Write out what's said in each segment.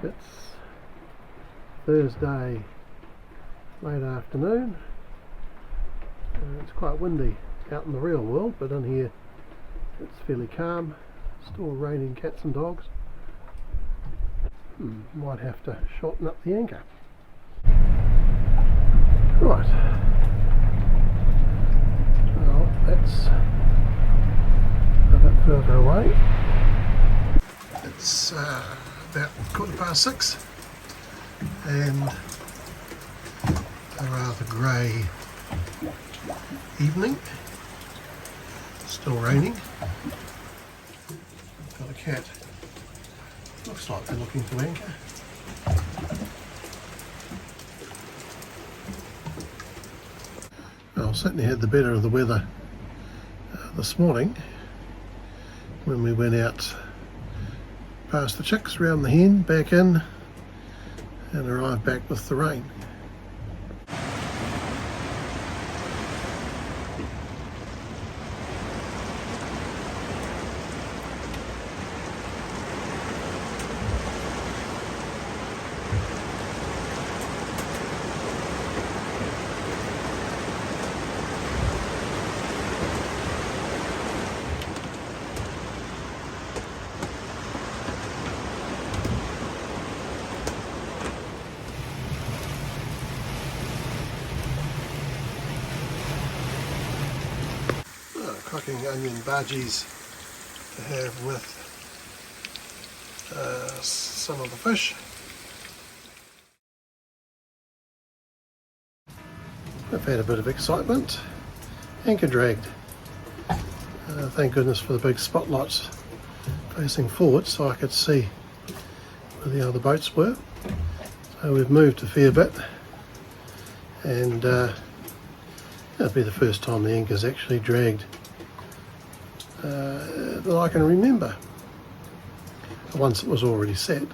It's Thursday late afternoon. It's quite windy out in the real world, but in here it's fairly calm. Still raining cats and dogs. Might have to shorten up the anchor. Right. Well, that's a bit further away. It's about 6:15 and a rather grey evening. Still raining. Got a cat. Looks like they're looking to anchor. Well, certainly had the better of the weather this morning when we went out past the chicks, round the hen, back in, and arrived back with the rain. Cooking onion bhajis to have with some of the fish. I've had a bit of excitement. Anchor dragged. Thank goodness for the big spotlights facing forward so I could see where the other boats were. So we've moved a fair bit, and it'll be the first time the anchor's actually dragged that I can remember, once it was already set.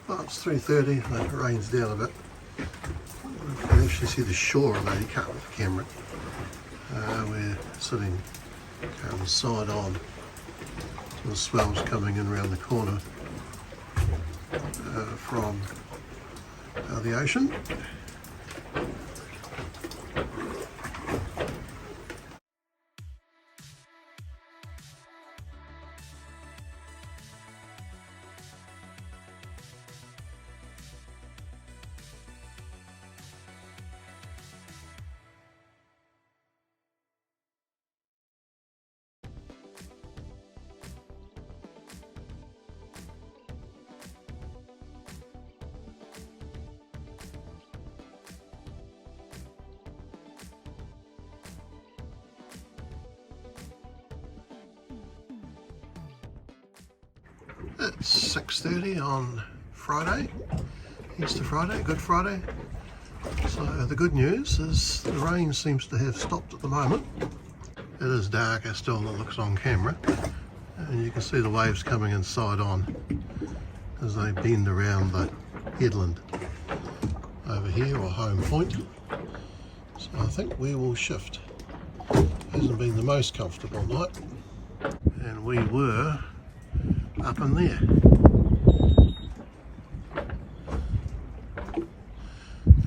Well, it's 3:30, the rain's down a bit. You can actually see the shore, although you can't with the camera. We're sitting side on to the swells coming in around the corner from the ocean. It's 6:30 on Friday, Easter Friday, Good Friday. So the good news is the rain seems to have stopped at the moment. It is darker still than it looks on camera, and you can see the waves coming in side on as they bend around the headland over here, or home point. So I think we will shift. Hasn't been the most comfortable night, and we were up in there.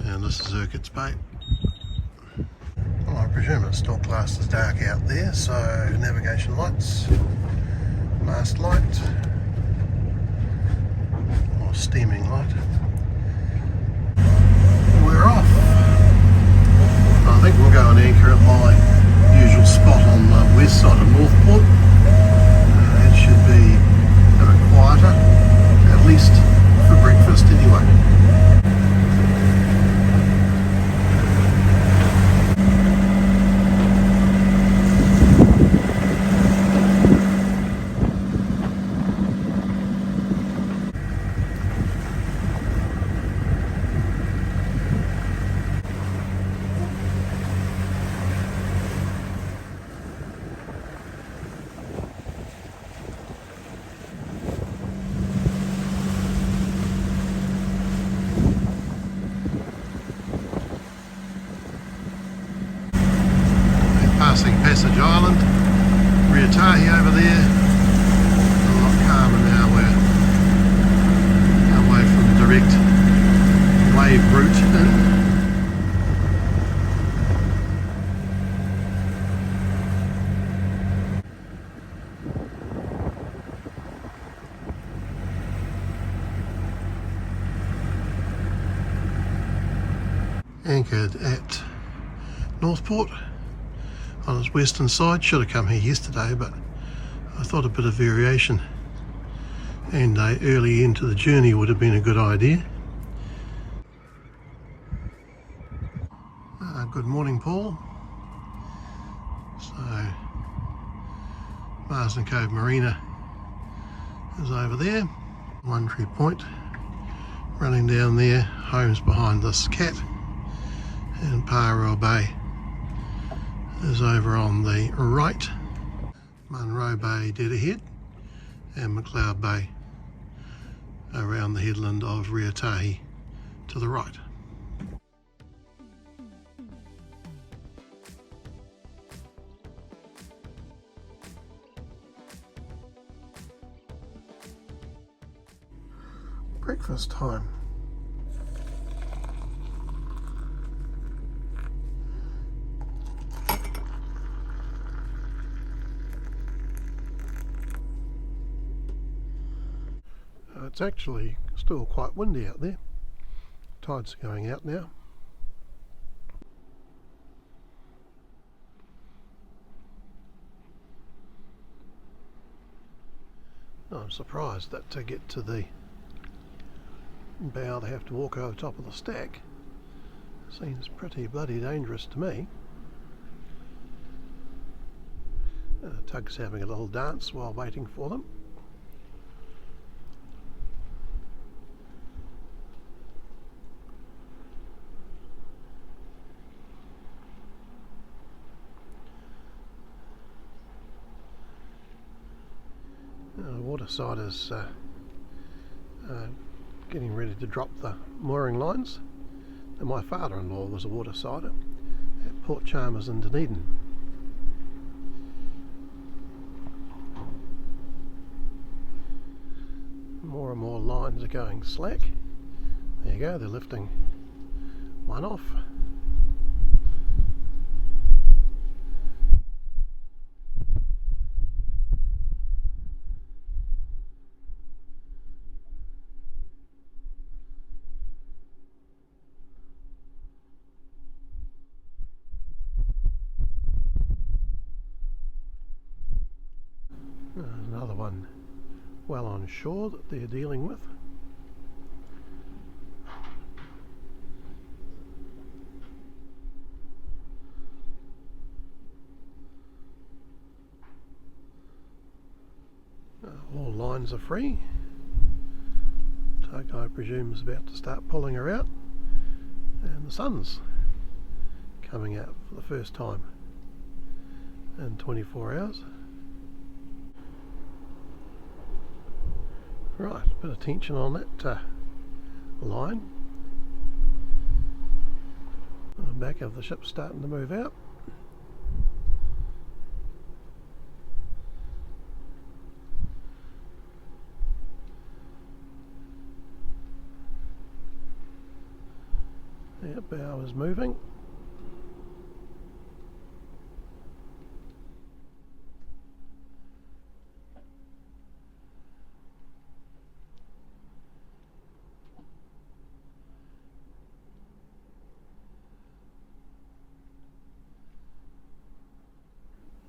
And this is Urquhardts Bay. Well, I presume it's still classed as dark out there, so navigation lights, mast light, or steaming light. Passage Island, Whangārei over there. A lot calmer now, we're away from direct wave route in. Anchored at NorthPort on its western side. Should have come here yesterday, but I thought a bit of variation and a early end to the journey would have been a good idea. Good morning, Paul. So Marsden Cove Marina is over there. One Tree Point running down there, homes behind this cat, and Whangārei Bay is over on the right. Manoeuvre Bay dead ahead, and McLeod Bay around the headland of Whangārei to the right. Breakfast time. It's actually still quite windy out there. Tide's going out now. I'm surprised that to get to the bow they have to walk over top of the stack. Seems pretty bloody dangerous to me. Tug's having a little dance while waiting for them. Waterside is getting ready to drop the mooring lines, and my father-in-law was a watersider at Port Chalmers in Dunedin. More and more lines are going slack. There you go, they're lifting one off. Another one well on shore that they're dealing with. All lines are free. Tug, I presume, is about to start pulling her out, and the sun's coming out for the first time in 24 hours. Right, a bit of tension on that line. The back of the ship's starting to move out. Yeah, bow is moving.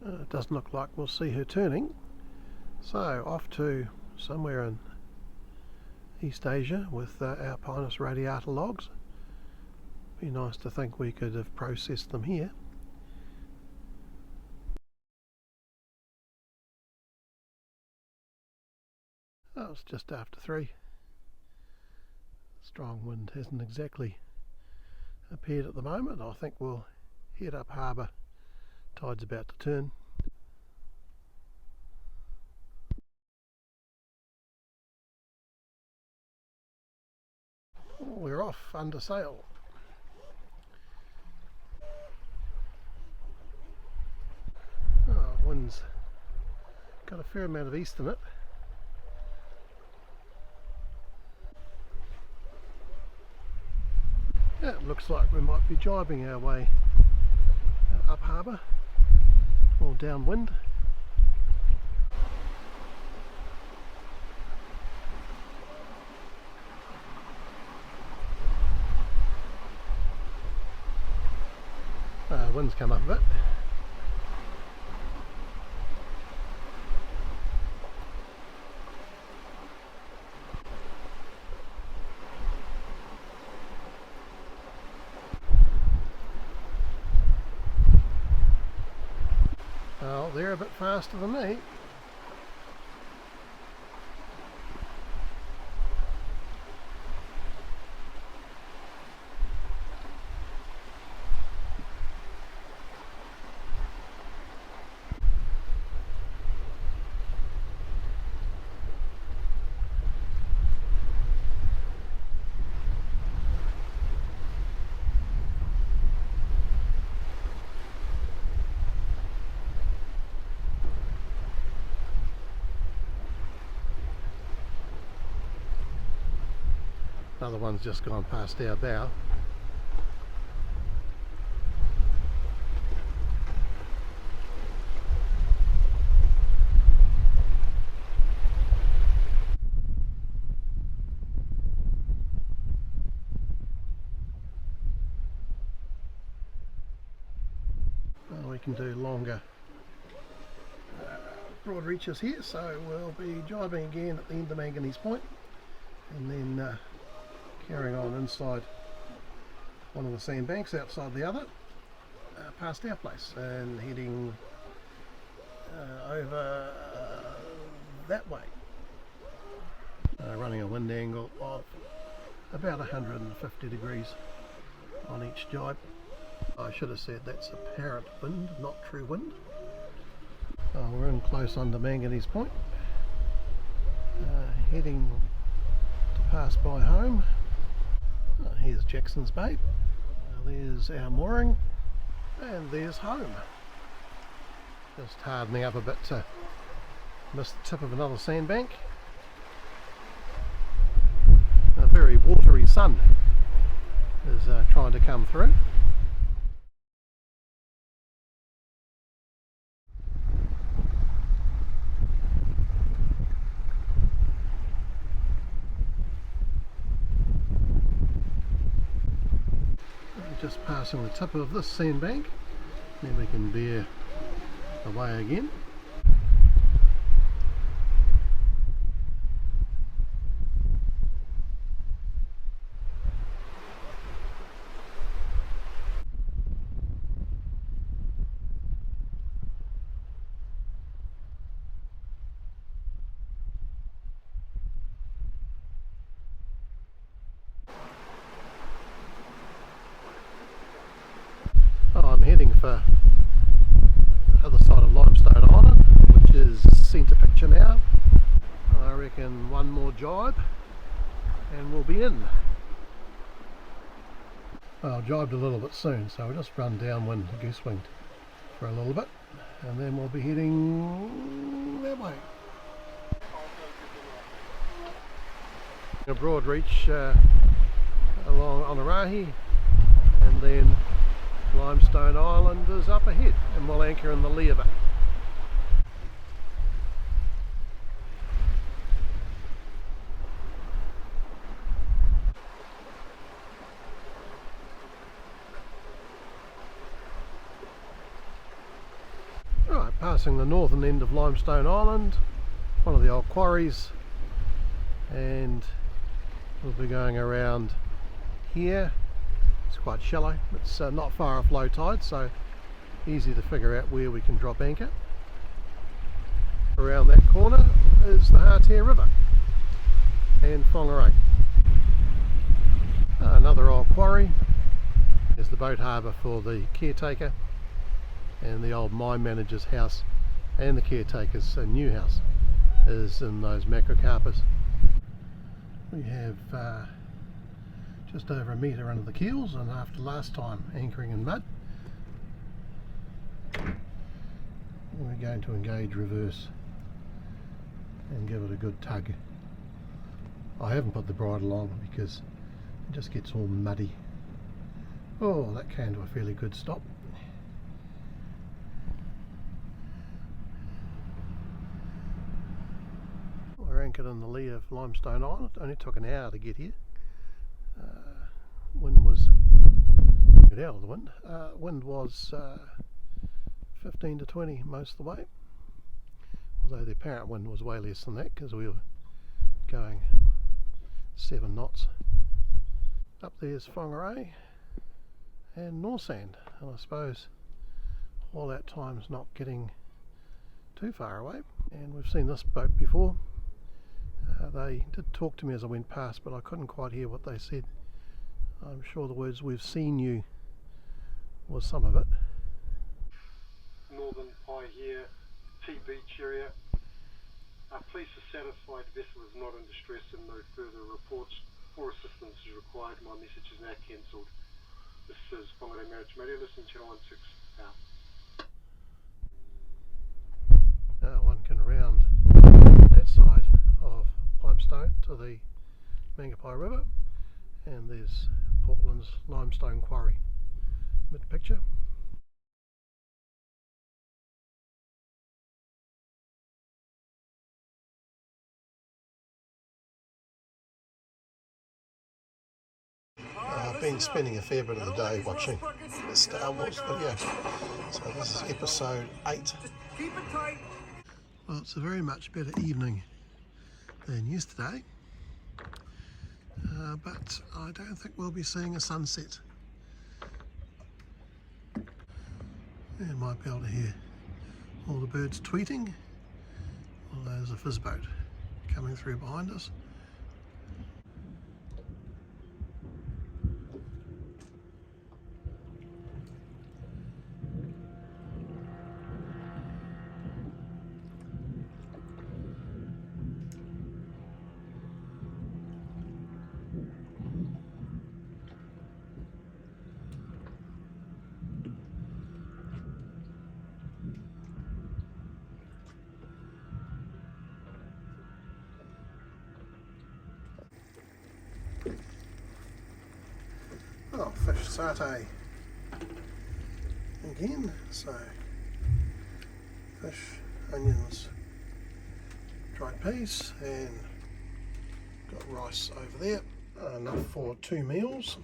It doesn't look like we'll see her turning, so off to somewhere in East Asia with our Pinus radiata logs. Be nice to think we could have processed them here. Oh, it's just after 3. Strong wind hasn't exactly appeared at the moment. I think we'll head up harbour. Tide's about to turn. We're off under sail. wind's got a fair amount of east in it. Yeah, it looks like we might be jibing our way up harbour or downwind. Wind's come up a bit. Well, they're a bit faster than me. Another one's just gone past our bow. Well, we can do longer broad reaches here, so we'll be jibing again at the end of Manganese Point, and then carrying on inside one of the sandbanks outside the other, past our place, and heading over that way, running a wind angle of about 150 degrees on each jibe. I should have said that's apparent wind, not true wind. We're in close under Manganese Point, heading to pass by home. Here's Jackson's Bay, there's our mooring, and there's home. Just hardening up a bit to miss the tip of another sandbank. A very watery sun is trying to come through. Just passing the tip of this sandbank, then we can bear away again. I'm heading for the other side of Limestone Island, which is centre picture now. I reckon one more jibe and we'll be in. Well, I jibed a little bit soon, so we'll just run downwind, goose winged for a little bit, and then we'll be heading that way. A broad reach along Whangārei, and then Limestone Island is up ahead, and we'll anchor in the lee of it. Right, passing the northern end of Limestone Island, one of the old quarries, and we'll be going around here. It's quite shallow, it's not far off low tide, so easy to figure out where we can drop anchor. Around that corner is the Whangārei River and Whangārei. Another old quarry. There's the boat harbour for the caretaker, and the old mine manager's house and the caretaker's new house is in those macrocarpus. We have just over a metre under the keels, and after last time anchoring in mud, We're going to engage reverse and give it a good tug. I haven't put the bridle on because it just gets all muddy. Oh, that came to a fairly good stop. We're anchored in the lee of Limestone Island. It only took an hour to get here. Wind was, get out of the wind. Wind was 15 to 20 most of the way, although the apparent wind was way less than that because we were going 7 knots. Up there's Whangārei and Northsand, and I suppose all that time's not getting too far away. And we've seen this boat before. They did talk to me as I went past, but I couldn't quite hear what they said. I'm sure the words "we've seen you" was some of it. Northern Pie here, T Beach area. Police are satisfied the vessel is not in distress and no further reports or assistance is required. My message is now cancelled. This is Whangārei Marriage Radio, listen channel 16 out. One can round that side of Limestone to the Whangārei River, and there's Portland's limestone quarry mid-picture. I've been spending a fair bit of the day watching the Star Wars video, so this is episode 8. Well, it's a very much better evening than yesterday, but I don't think we'll be seeing a sunset. You might be able to hear all the birds tweeting, although there's a fizz boat coming through behind us. Oh, fish satay again. So fish, onions, dried peas, and got rice over there. Enough for 2 meals.